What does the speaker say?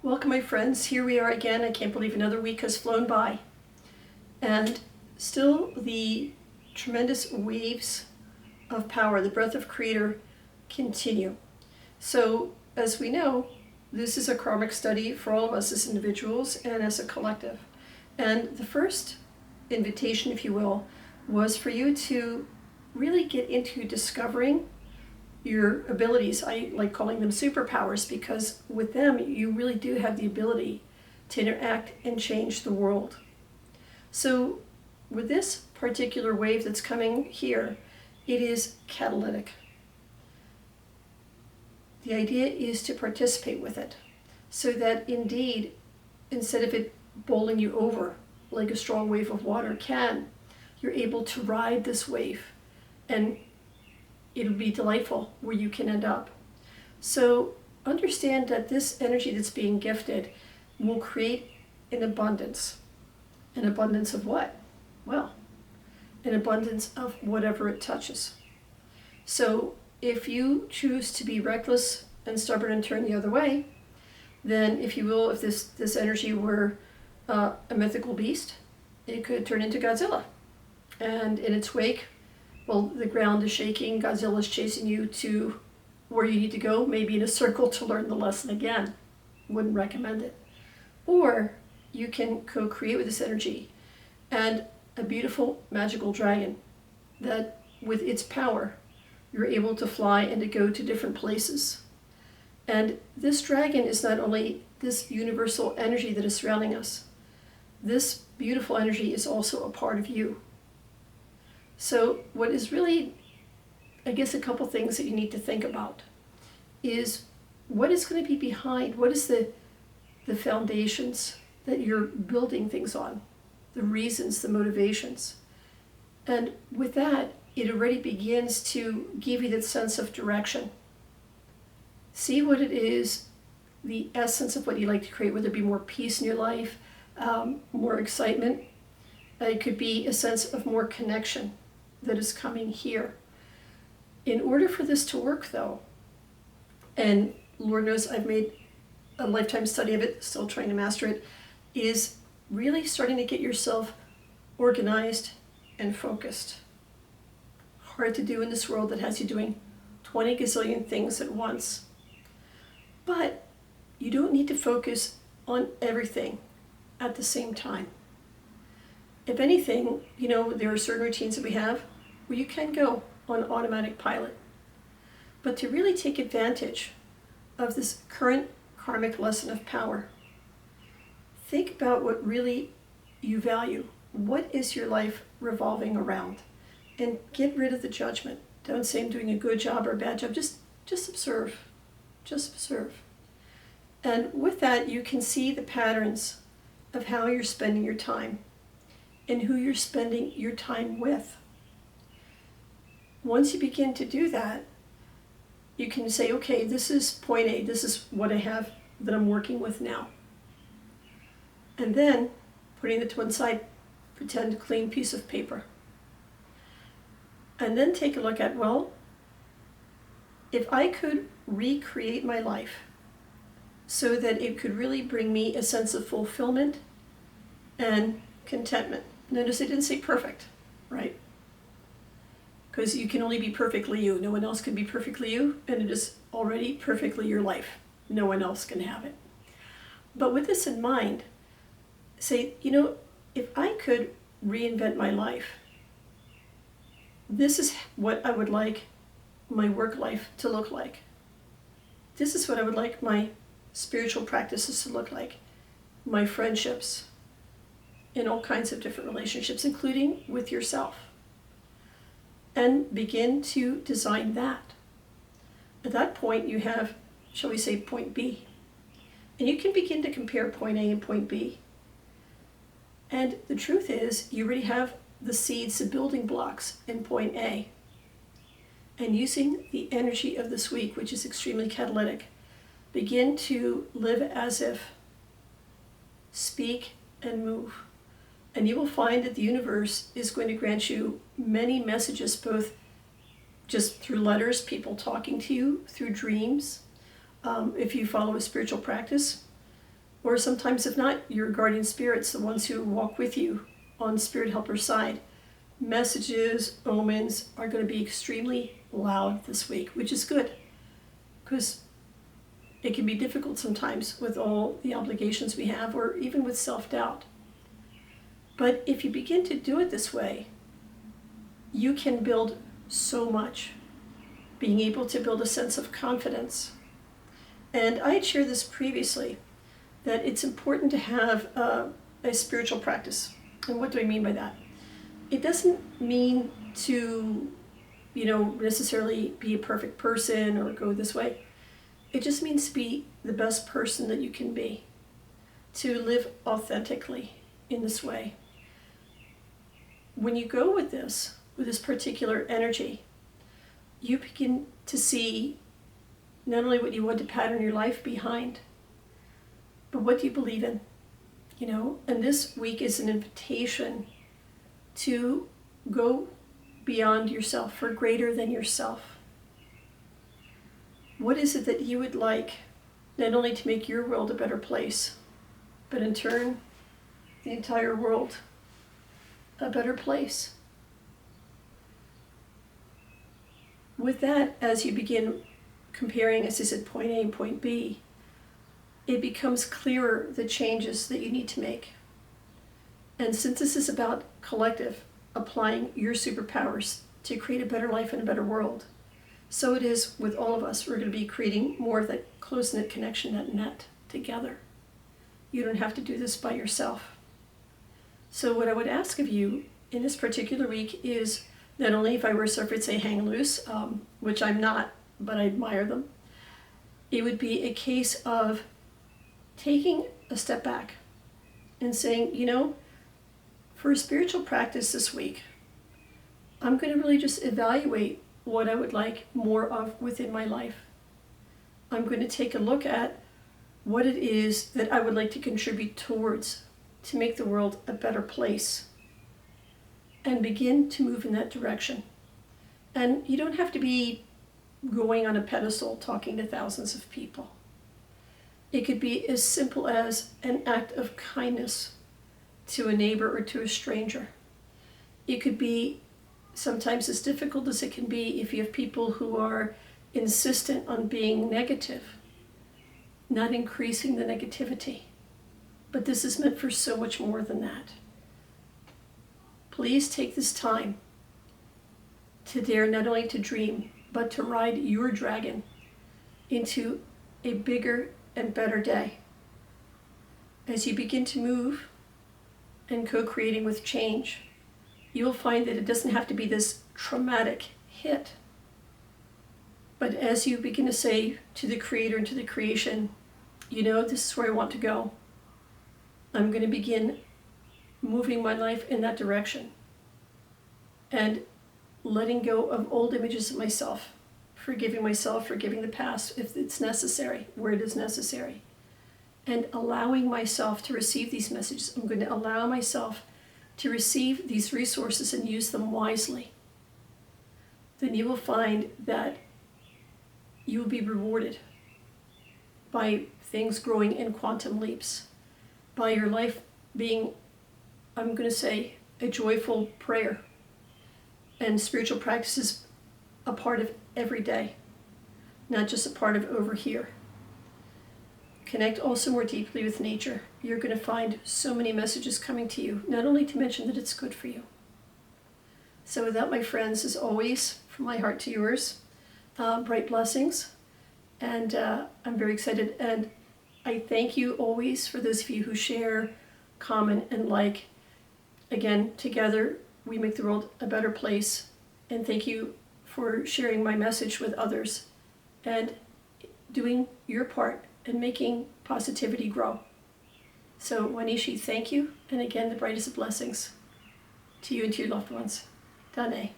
Welcome, my friends. Here we are again. I can't believe another week has flown by. And still the tremendous waves of power, the breath of Creator, continue. So, as we know, this is a karmic study for all of us as individuals and as a collective. And the first invitation, if you will, was for you to really get into discovering your abilities. I like calling them superpowers because with them you really do have the ability to interact and change the world. So with this particular wave that's coming here, it is catalytic. The idea is to participate with it so that indeed, instead of it bowling you over like a strong wave of water can, you're able to ride this wave, and it'll be delightful where you can end up. So understand that this energy that's being gifted will create an abundance. An abundance of what? Well, an abundance of whatever it touches. So if you choose to be reckless and stubborn and turn the other way, then if you will, if this energy were a mythical beast, it could turn into Godzilla. And in its wake, well, the ground is shaking, Godzilla's chasing you to where you need to go, maybe in a circle to learn the lesson again. Wouldn't recommend it. Or you can co-create with this energy and a beautiful magical dragon that with its power, you're able to fly and to go to different places. And this dragon is not only this universal energy that is surrounding us, this beautiful energy is also a part of you. So what is really, I guess, a couple things that you need to think about is what is going to be behind, what is the foundations that you're building things on, the reasons, the motivations. And with that, it already begins to give you that sense of direction. See what it is, the essence of what you like to create, whether it be more peace in your life, more excitement. It could be a sense of more connection that is coming here. In order for this to work though, and Lord knows I've made a lifetime study of it, still trying to master it, is really starting to get yourself organized and focused. Hard to do in this world that has you doing 20 gazillion things at once. But you don't need to focus on everything at the same time. If anything, you know, there are certain routines that we have where you can go on automatic pilot. But to really take advantage of this current karmic lesson of power, think about what really you value. What is your life revolving around? And get rid of the judgment. Don't say I'm doing a good job or a bad job. Just observe. Just observe. And with that, you can see the patterns of how you're spending your time and who you're spending your time with. Once you begin to do that, you can say, okay, this is point A, this is what I have that I'm working with now. And then, putting it to one side, pretend a clean piece of paper. And then take a look at, well, if I could recreate my life so that it could really bring me a sense of fulfillment and contentment. Notice I didn't say perfect, right? Because you can only be perfectly you. No one else can be perfectly you, and it is already perfectly your life. No one else can have it. But with this in mind, say, you know, if I could reinvent my life, this is what I would like my work life to look like. This is what I would like my spiritual practices to look like, my friendships, in all kinds of different relationships, including with yourself. And begin to design that. At that point, you have, shall we say, point B. And you can begin to compare point A and point B. And the truth is, you already have the seeds, the building blocks in point A. And using the energy of this week, which is extremely catalytic, begin to live as if, speak and move. And you will find that the universe is going to grant you many messages, both just through letters, people talking to you, through dreams. If you follow a spiritual practice, or sometimes if not, your guardian spirits, the ones who walk with you on spirit helper side. Messages, omens are going to be extremely loud this week, which is good, because it can be difficult sometimes with all the obligations we have, or even with self-doubt. But if you begin to do it this way, you can build so much, being able to build a sense of confidence. And I had shared this previously, that it's important to have a spiritual practice. And what do I mean by that? It doesn't mean to, necessarily be a perfect person or go this way. It just means to be the best person that you can be, to live authentically in this way. When you go with this particular energy, you begin to see not only what you want to pattern your life behind, but what do you believe in? And this week is an invitation to go beyond yourself, for greater than yourself. What is it that you would like, not only to make your world a better place, but in turn, the entire world a better place? With that, as you begin comparing, as I said, point A and point B, it becomes clearer the changes that you need to make. And since this is about collective, applying your superpowers to create a better life and a better world, so it is with all of us. We're going to be creating more of that close-knit connection, that net together. You don't have to do this by yourself. So what I would ask of you in this particular week is, not only, if I were a surfer, I'd say hang loose, which I'm not, but I admire them. It would be a case of taking a step back and saying, for a spiritual practice this week, I'm going to really just evaluate what I would like more of within my life. I'm going to take a look at what it is that I would like to contribute towards to make the world a better place, and begin to move in that direction. And you don't have to be going on a pedestal talking to thousands of people. It could be as simple as an act of kindness to a neighbor or to a stranger. It could be sometimes as difficult as it can be if you have people who are insistent on being negative, not increasing the negativity. But this is meant for so much more than that. Please take this time to dare not only to dream, but to ride your dragon into a bigger and better day. As you begin to move and co-creating with change, you will find that it doesn't have to be this traumatic hit. But as you begin to say to the Creator and to the creation, this is where I want to go. I'm going to begin moving my life in that direction, and letting go of old images of myself, forgiving myself, forgiving the past if it's necessary, where it is necessary, and allowing myself to receive these messages. I'm going to allow myself to receive these resources and use them wisely. Then you will find that you will be rewarded by things growing in quantum leaps, by your life being, I'm going to say, a joyful prayer. And spiritual practice is a part of every day, not just a part of over here. Connect also more deeply with nature. You're going to find so many messages coming to you, not only to mention that it's good for you. So with that, my friends, as always, from my heart to yours, bright blessings. And I'm very excited. And I thank you always for those of you who share, comment, and like. Again, together, we make the world a better place. And thank you for sharing my message with others and doing your part in making positivity grow. So, Wanishi, thank you. And again, the brightest of blessings to you and to your loved ones. Dane.